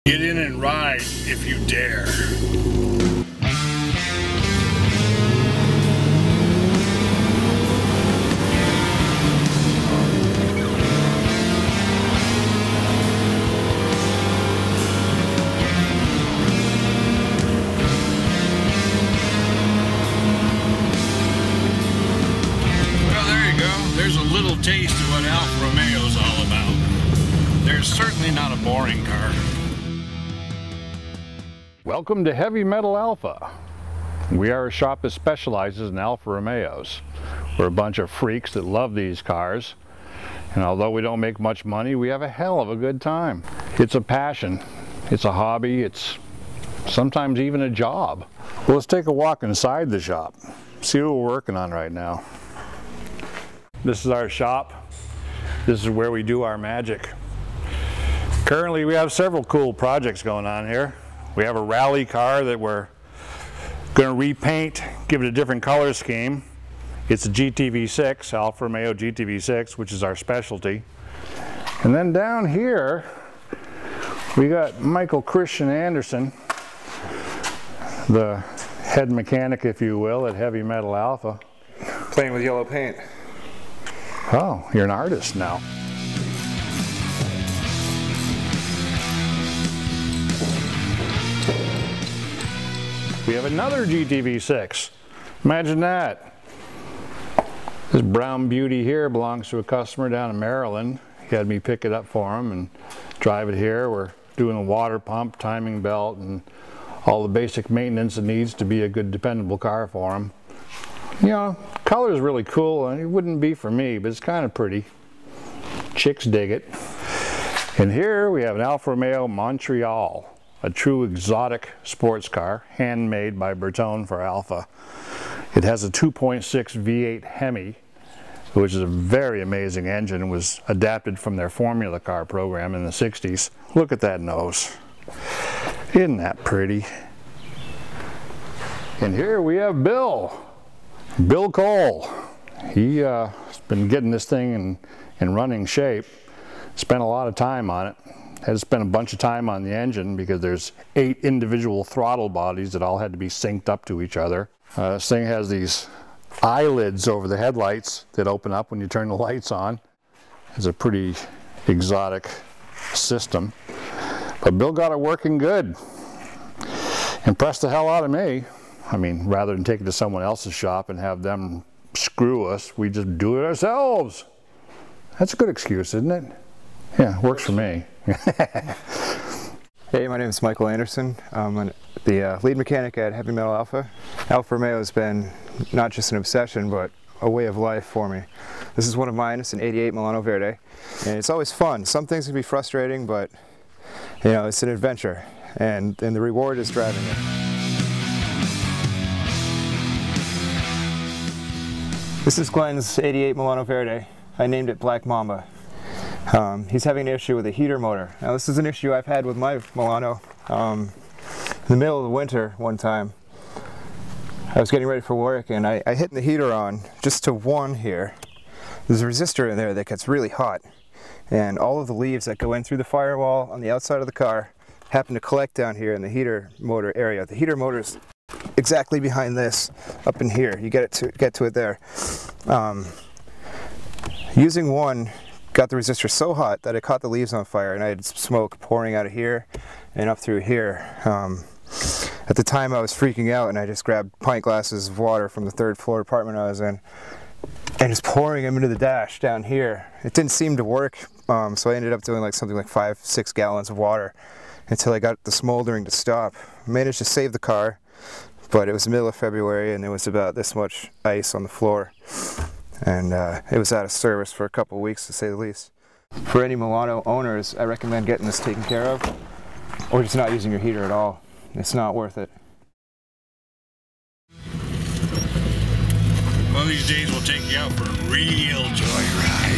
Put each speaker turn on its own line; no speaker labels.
Get in and ride if you dare. Well, there you go. There's a little taste of what Alfa Romeo is all about. There's certainly not a boring car.
Welcome to Heavy Metal Alpha. We are a shop that specializes in Alfa Romeos. We're a bunch of freaks that love these cars, and although we don't make much money, we have a hell of a good time. It's a passion, it's a hobby, it's sometimes even a job. Well, let's take a walk inside the shop, see what we're working on right now. This is our shop. This is where we do our magic. Currently we have several cool projects going on here. We have a rally car that we're going to repaint, give it a different color scheme. It's a GTV6, Alfa Romeo GTV6, which is our specialty. And then down here, we got Michael Christian Anderson, the head mechanic, if you will, at Heavy Metal Alpha.
Playing with yellow paint.
Oh, you're an artist now. We have another GTV6. Imagine that. This brown beauty here belongs to a customer down in Maryland. He had me pick it up for him and drive it here. We're doing a water pump, timing belt, and all the basic maintenance it needs to be a good, dependable car for him. You know, color is really cool, and it wouldn't be for me, but it's kind of pretty. Chicks dig it. And here we have an Alfa Romeo Montreal. A true exotic sports car, handmade by Bertone for Alfa. It has a 2.6 V8 Hemi, which is a very amazing engine. It was adapted from their Formula car program in the 60s. Look at that nose. Isn't that pretty? And here we have Bill Cole. He's been getting this thing in running shape. Spent a lot of time on it. Had to spend a bunch of time on the engine because there's 8 individual throttle bodies that all had to be synced up to each other. This thing has these eyelids over the headlights that open up when you turn the lights on. It's a pretty exotic system. But Bill got it working good. Impressed the hell out of me. I mean, rather than take it to someone else's shop and have them screw us, we just do it ourselves. That's a good excuse, isn't it? Yeah, works for me.
Hey, my name is Michael Anderson. I'm the lead mechanic at Heavy Metal Alpha. Alfa Romeo has been not just an obsession, but a way of life for me. This is one of mine. It's an '88 Milano Verde, and it's always fun. Some things can be frustrating, but you know, it's an adventure, and the reward is driving it. This is Glenn's '88 Milano Verde. I named it Black Mamba. He's having an issue with a heater motor. Now this is an issue I've had with my Milano. In the middle of the winter one time, I was getting ready for work and I hit the heater on just to 1 here. There's a resistor in there that gets really hot, and all of the leaves that go in through the firewall on the outside of the car happen to collect down here in the heater motor area. The heater motor's exactly behind this, up in here. You get to it there. Using one got the resistor so hot that it caught the leaves on fire, and I had smoke pouring out of here and up through here. At the time I was freaking out, and I just grabbed pint glasses of water from the 3rd floor apartment I was in and just pouring them into the dash down here. It didn't seem to work, so I ended up doing like something like 5-6 gallons of water until I got the smoldering to stop. I managed to save the car, but it was the middle of February and there was about this much ice on the floor. And it was out of service for a couple of weeks, to say the least. For any Milano owners, I recommend getting this taken care of, or just not using your heater at all. It's not worth it.
One of these days we'll take you out for a real joyride.